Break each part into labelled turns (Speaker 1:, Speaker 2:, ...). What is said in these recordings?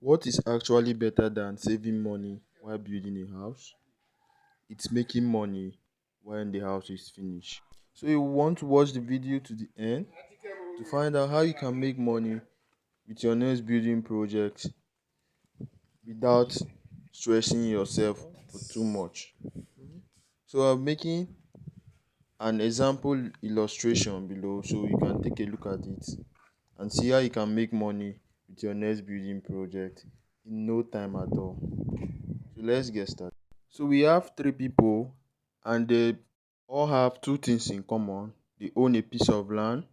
Speaker 1: What is actually better than saving money while building a house? It's making money when the house is finished. So you want to watch the video to the end to find out how you can make money with your next building project without stressing yourself for too much. So I'm making an example illustration below so you can take a look at it and see how you can make money with your next building project in no time at all. So let's get started. So we have three people and they all have two things in common. They own a piece of land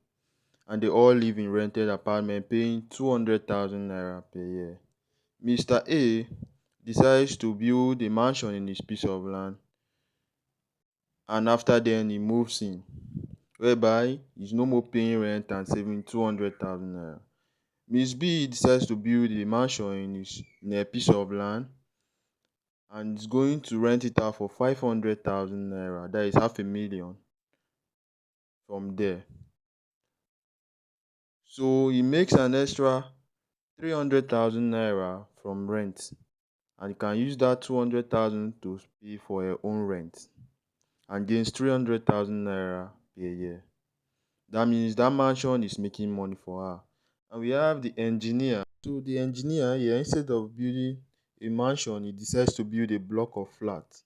Speaker 1: and they all live in rented apartment paying 200,000 naira per year. Mr. A decides to build a mansion in his piece of land and after then he moves in, whereby he's no more paying rent and saving 200,000 naira. Miss B decides to build a mansion in a piece of land and is going to rent it out for 500,000 naira, that is half a million from there. So he makes an extra 300,000 naira from rent and he can use that 200,000 to pay for her own rent and gains 300,000 naira per year. That means that mansion is making money for her. And we have the engineer. So the engineer here, instead of building a mansion, he decides to build a block of flats.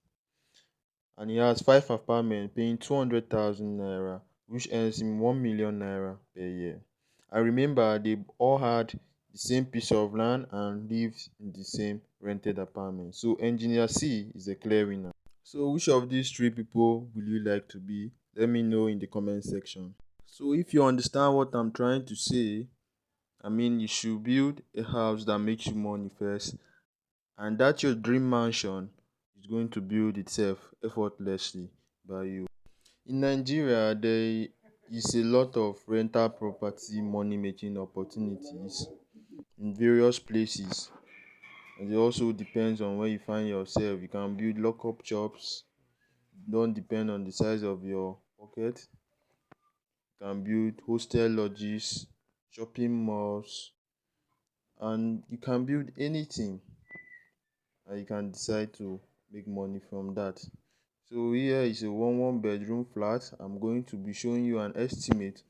Speaker 1: And he has 5 apartments paying 200,000 naira, which earns him 1 million naira per year. I remember they all had the same piece of land and lived in the same rented apartment. So engineer C is a clear winner. So which of these three people will you like to be? Let me know in the comment section. So if you understand what I'm trying to say, I mean you should build a house that makes you money first, and that your dream mansion is going to build itself effortlessly by you. In Nigeria, there is a lot of rental property money making opportunities in various places, and it also depends on where you find yourself. You can build lock-up shops, don't depend on the size of your pocket. You can build hostel lodges, shopping malls, and you can build anything and you can decide to make money from that. So here is a one bedroom flat. I'm going to be showing you an estimate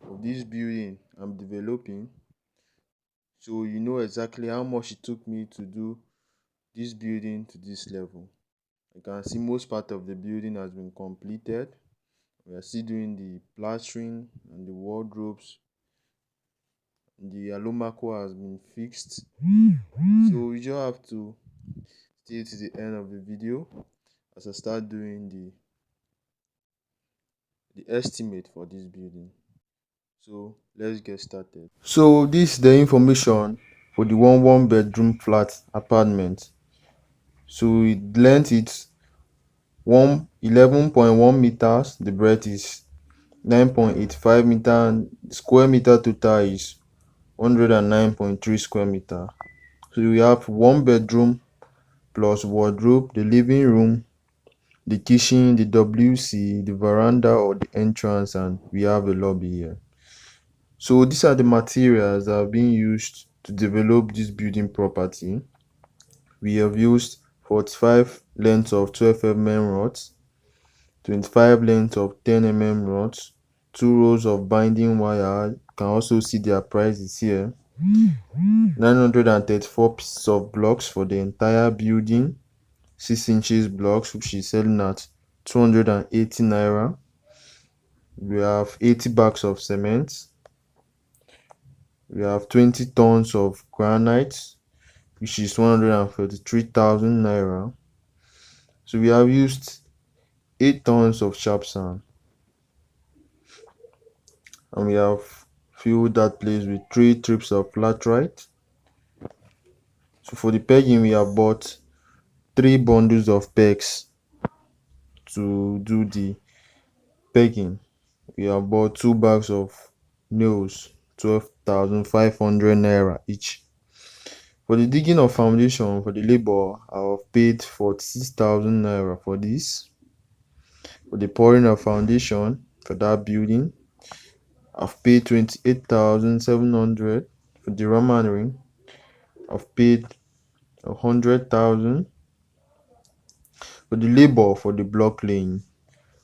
Speaker 1: of this building I'm developing, so you know exactly how much it took me to do this building to this level. You can see most part of the building has been completed. We are still doing the plastering and the wardrobes. The alumaco has been fixed. So you just have to stay to the end of the video as I start doing the estimate for this building. So let's get started. So this is the information for the one bedroom flat apartment. So it length is 11.1 meters, the breadth is 9.85 meter, and square meter total is 109.3 square meter. So we have one bedroom plus wardrobe, the living room, the kitchen, the WC, the veranda or the entrance, and we have a lobby here. So these are the materials that are being used to develop this building property. We have used 45 lengths of 12 mm rods, 25 lengths of 10 mm rods, 2 rows of binding wire. You can also see their prices here. 934 pieces of blocks for the entire building, 6 inches blocks, which is selling at 280 naira. We have 80 bags of cement. We have 20 tons of granite, which is 143,000 naira. So we have used 8 tons of sharp sand, and we have filled that place with 3 trips of laterite. So for the pegging, we have bought 3 bundles of pegs to do the pegging. We have bought 2 bags of nails, 12,500 naira each. For the digging of foundation for the labor, I have paid 46,000 naira for this. For the pouring of foundation for that building, I've paid 28,700. For the rammering, I've paid 100,000. For the labor for the block laying,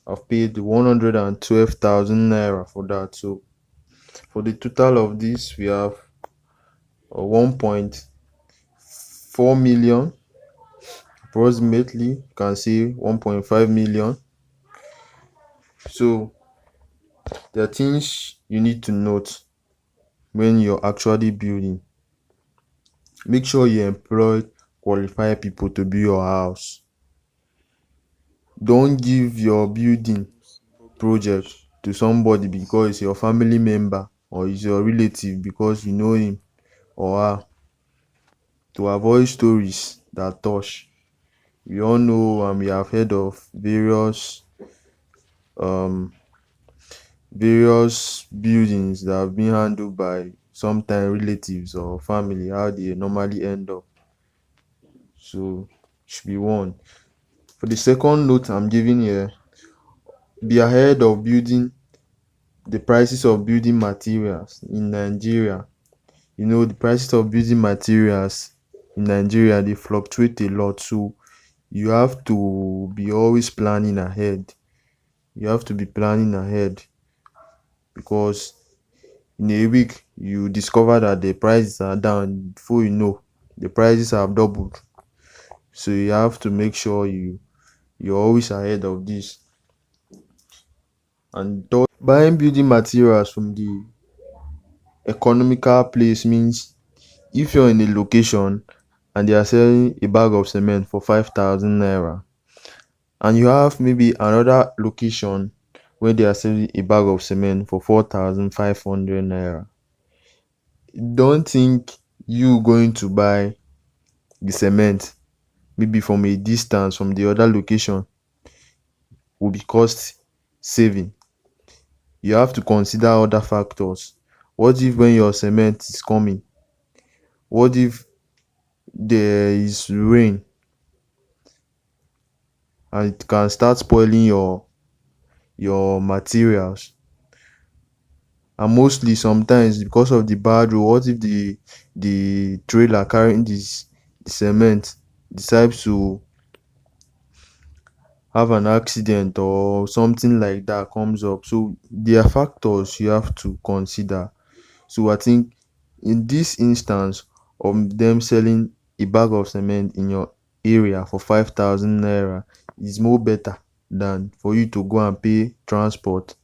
Speaker 1: I've paid 112,000 naira for that. So for the total of this, we have 1.4 million, approximately. You can say 1.5 million. So there are things you need to note when you're actually building. Make sure you employ qualified people to build your house. Don't give your building project to somebody because it's your family member or it's your relative because you know him or her. To avoid stories that touch, we all know and we have heard of um various buildings that have been handled by sometimes relatives or family, how they normally end up. So should be one. For the second note I'm giving here, be ahead of building the prices of building materials in Nigeria. You know, the prices of building materials in Nigeria, they fluctuate a lot. So you have to be always planning ahead. You have to be planning ahead because in a week you discover that the prices are down. Before you know, the prices have doubled. So you have to make sure you're always ahead of this. And third, buying building materials from the economical place means if you're in a location and they are selling a bag of cement for 5,000 naira and you have maybe another location where they are selling a bag of cement for 4,500 naira, don't think you going to buy the cement maybe from a distance from the other location will be cost saving. You have to consider other factors. What if when your cement is coming, what if there is rain and it can start spoiling your materials? And mostly sometimes because of the bad road, what if the trailer carrying this the cement decides to have an accident or something like that comes up? So there are factors you have to consider. So I think in this instance of them selling a bag of cement in your area for 5,000 naira is more better than for you to go and pay transport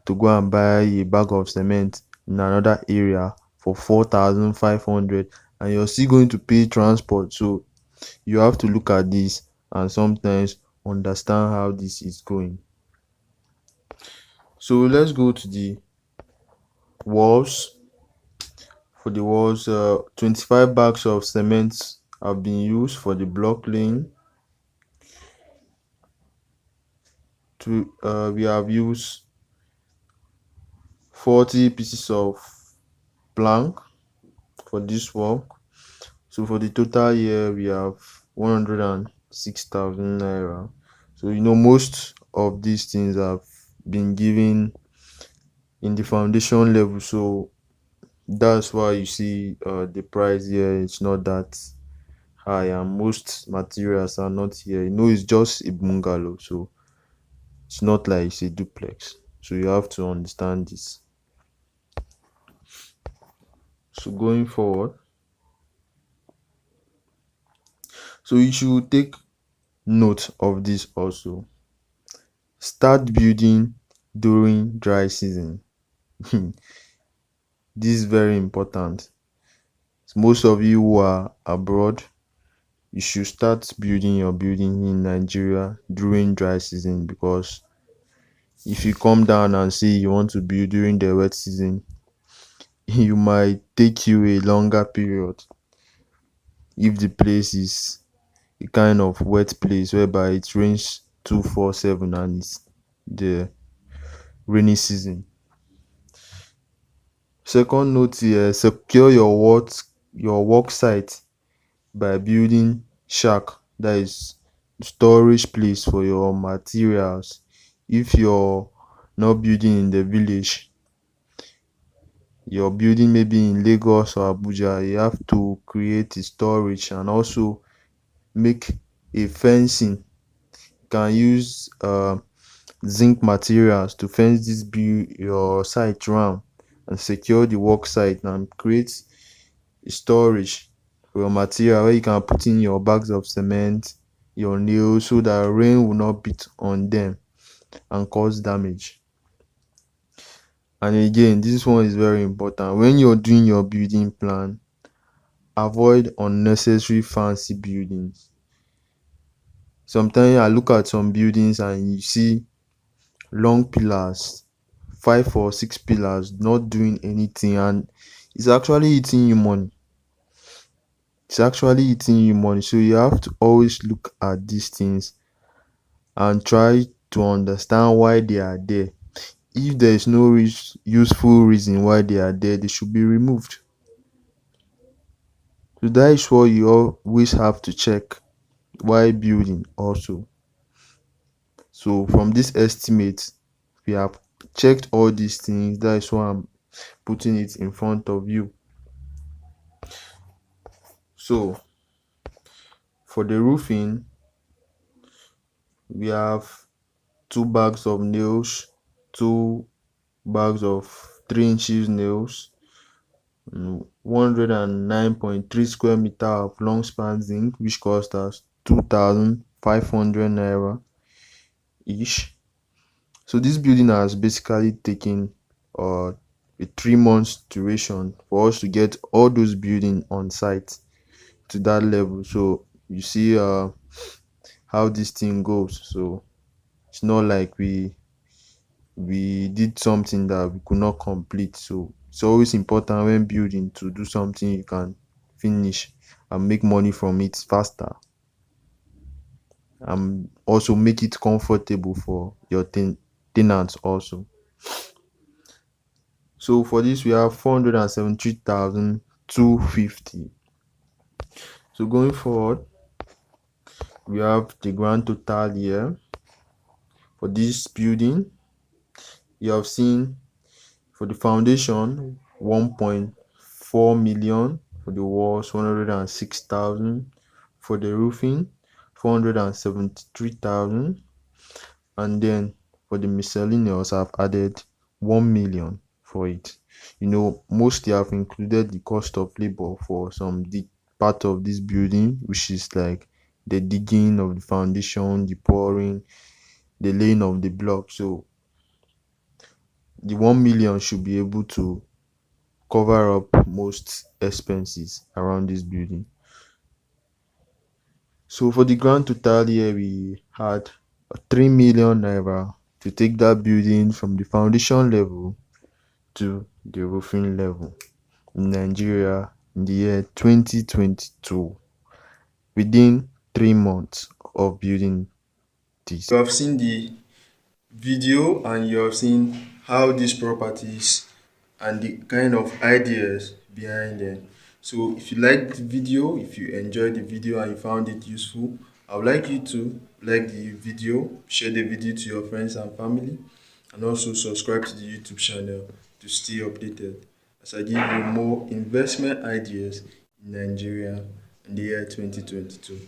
Speaker 1: to go and buy a bag of cement in another area for 4,500 and you're still going to pay transport. So you have to look at this and sometimes understand how this is going. So let's go to the walls. For the walls, 25 bags of cement have been used for the block laying. We have used 40 pieces of plank for this work. So for the total year, we have 106,000 naira. So you know most of these things have been given in the foundation level. So that's why you see the price here it's not that high and most materials are not here. You know, it's just a bungalow, so it's not like it's a duplex. So you have to understand this. So going forward, so you should take note of this also. Start building during dry season. This is very important. Most of you who are abroad, you should start building your building in Nigeria during dry season because if you come down and say you want to build during the wet season, you might take you a longer period if the place is a kind of wet place whereby it rains 247 and it's the rainy season. Second note here, secure your work site by building shack, that is storage place for your materials. If you're not building in the village, your building maybe in Lagos or Abuja, you have to create a storage and also make a fencing. You can use zinc materials to fence this your site round and secure the work site and create a storage for your material where you can put in your bags of cement, your nails, so that rain will not beat on them and cause damage. And again, this one is very important. When you're doing your building plan, avoid unnecessary fancy buildings. Sometimes I look at some buildings and you see long pillars, 5 or 6 pillars, not doing anything, and it's actually eating you money. It's actually eating you money. So you have to always look at these things and try to understand why they are there. If there is no useful reason why they are there, they should be removed. So that is what you always have to check while building also. So from this estimate, we have checked all these things. That is why I'm putting it in front of you. So for the roofing, we have 2 bags of nails, 2 bags of 3 inches nails, 109.3 square meter of long span zinc, which cost us 2,500 naira each. So this building has basically taken a 3 months duration for us to get all those building on site to that level. So you see how this thing goes. So it's not like we did something that we could not complete. So it's always important when building to do something you can finish and make money from it faster, and also make it comfortable for your tenants also. So for this we have 473,250. So going forward, we have the grand total here for this building. You have seen for the foundation 1.4 million, for the walls 106,000, for the roofing 473,000, and then for the miscellaneous I've added 1 million for it. Mostly I've included the cost of labor for some part of this building, which is like the digging of the foundation, the pouring, the laying of the block. So the 1 million should be able to cover up most expenses around this building. So for the grand total here, we had 3 million naira to take that building from the foundation level to the roofing level in Nigeria in the year 2022 within 3 months of building this. You have seen the video and you have seen how these properties and the kind of ideas behind them. So if you liked the video, if you enjoyed the video and you found it useful, I would like you to like the video, share the video to your friends and family, and also subscribe to the YouTube channel to stay updated as I give you more investment ideas in Nigeria in the year 2022.